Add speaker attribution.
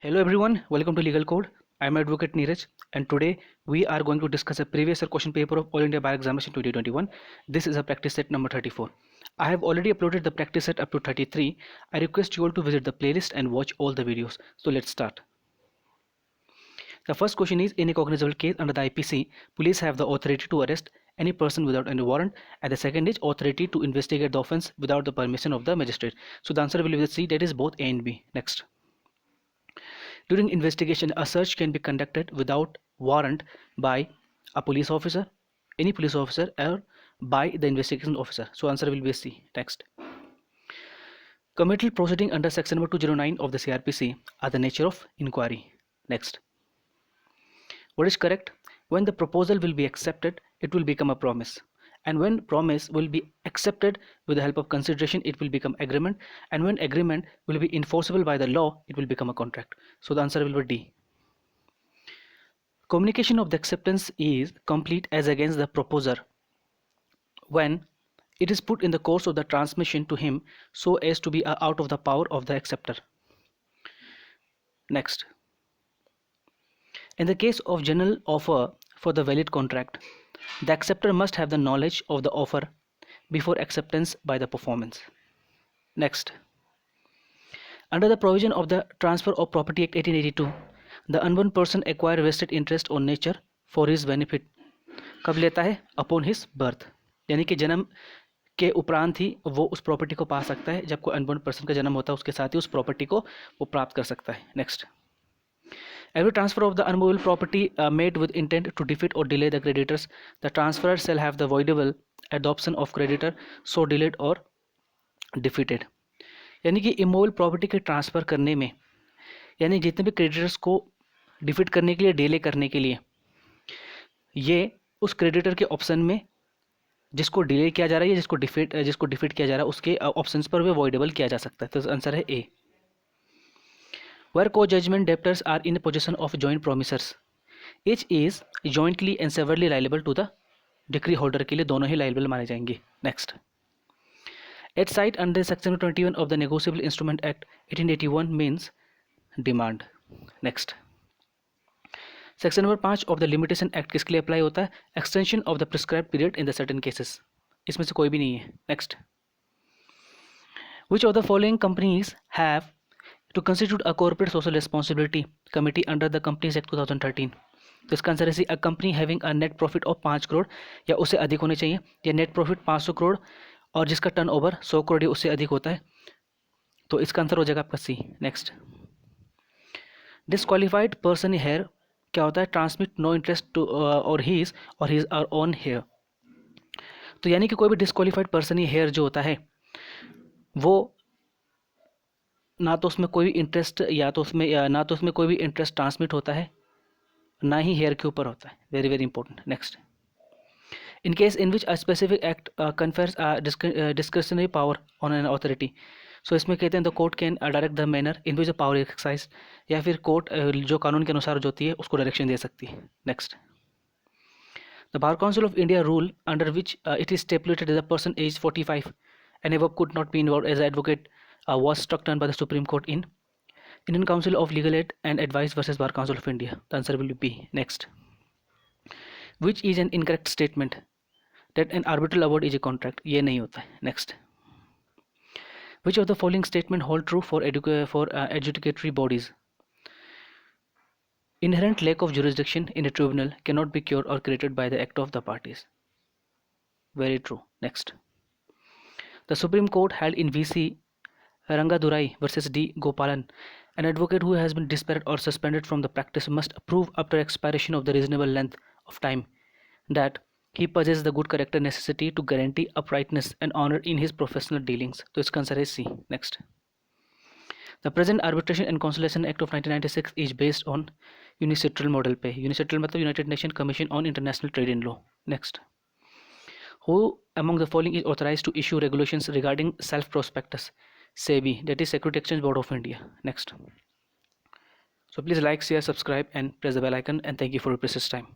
Speaker 1: Hello everyone, welcome to Legal Code. I am Advocate Neeraj and today we are going to discuss a previous year question paper of All India Bar Examination 2021. This is a practice set number 34. I have already uploaded the practice set up to 33. I request you all to visit the playlist and watch all the videos. So let's start. The first question is, in a cognizable case under the IPC, police have the authority to arrest any person without any warrant, and the second is authority to investigate the offence without the permission of the magistrate. So the answer will be C, that is both A and B. Next. During investigation, a search can be conducted without warrant by a police officer, any police officer, or by the investigation officer. So answer will be C. Next. Committal proceeding under section number 209 of the CRPC are the nature of inquiry. Next. What is correct? When the proposal will be accepted, it will become a promise. And when promise will be accepted with the help of consideration, it will become agreement. And when agreement will be enforceable by the law, it will become a contract. So the answer will be D. Communication of the acceptance is complete as against the proposer when it is put in the course of the transmission to him so as to be out of the power of the acceptor. Next. In the case of general offer for the valid contract, the acceptor must have the knowledge of the offer before acceptance by the performance. Next. Under the provision of the Transfer of Property Act 1882, the unborn person acquire vested interest on nature for his benefit. कब लेता है? Upon his birth. यानी कि जन्म के उपरांत ही वो उस प्रॉपर्टी को पा सकता है. जब कोई अनबॉर्न पर्सन का जन्म होता है उसके साथ ही उस प्रॉपर्टी को वो प्राप्त कर सकता है. Next. Every transfer of the unmovable property made with intent to defeat or delay the creditors, the transferor shall have the voidable adoption of creditor so delayed or defeated. यानी कि इमूवेबल प्रॉपर्टी के transfer करने में यानी जितने भी creditors को defeat करने के लिए, डिले करने के लिए, ये उस क्रेडिटर के ऑप्शन में जिसको डिले किया जा रहा है या जिसको डिफीट किया जा रहा है उसके ऑप्शंस पर भी वॉइडेबल किया जा सकता है. तो आंसर है ए. Where co-judgment debtors are in possession of joint promisors, each is jointly and severally liable to the decree holder. के लिए दोनों ही liable माने जाएंगे. Next. At cite under section 21 of the Negotiable Instrument Act 1881 means demand. Next. Section number 5 of the Limitation Act किसके लिए apply होता है? Extension of the prescribed period in the certain cases. इसमें से कोई भी नहीं है. Next. Which of the following companies have to constitute a corporate social responsibility committee under the Companies Act 2013? तो इसका आंसर है a company having a net profit of 5 crore या उससे अधिक होने चाहिए, या नेट प्रॉफिट 500 करोड़ और जिसका टर्नओवर 100 करोड़ उससे अधिक होता है. तो इसका आंसर हो जाएगा आपका सी. नेक्स्ट. डिसक्वालीफाइड पर्सन हेयर क्या होता है? ट्रांसमिट नो इंटरेस्ट टू और हीज आर ऑन हेयर. तो यानी कि कोई भी डिसक्वालीफाइड पर्सन हेयर जो होता है वो ना तो उसमें कोई भी इंटरेस्ट ना तो उसमें कोई भी इंटरेस्ट ट्रांसमिट होता है, ना ही हेयर के ऊपर होता है. Very very important. Next. In case in which a specific act confers discretionary power on an authority. So इसमें कहते हैं the court can direct the manner in which the power exercise, या फिर कोर्ट जो कानून के अनुसार जो होती है उसको डायरेक्शन दे सकती है. Next. The Bar Council of India rule under which it is stipulated the person age 45 and above could not be involve as advocate was struck down by the Supreme Court in Indian Council of Legal Aid and Advice versus Bar Council of India. The answer will be B. Next. Which is an incorrect statement that an arbitral award is a contract? ये नहीं होता है. Next. Which of the following statement hold true for adjudicatory bodies? Inherent lack of jurisdiction in a tribunal cannot be cured or created by the act of the parties. Very true. Next. The Supreme Court held in VC Rangadurai versus D. Gopalan, an advocate who has been disbarred or suspended from the practice must prove after expiration of the reasonable length of time that he possesses the good character necessary to guarantee uprightness and honor in his professional dealings. तो इसका answer है C. Next. The present Arbitration and Conciliation Act of 1996 is based on unilateral model पे. Unilateral मतलब United Nations Commission on International Trade in Law. Next. Who among the following is authorized to issue regulations regarding self-prospectus? SEBI, that is Security Exchange Board of India. Next. So please like, share, subscribe and press the bell icon, and thank you for your precious time.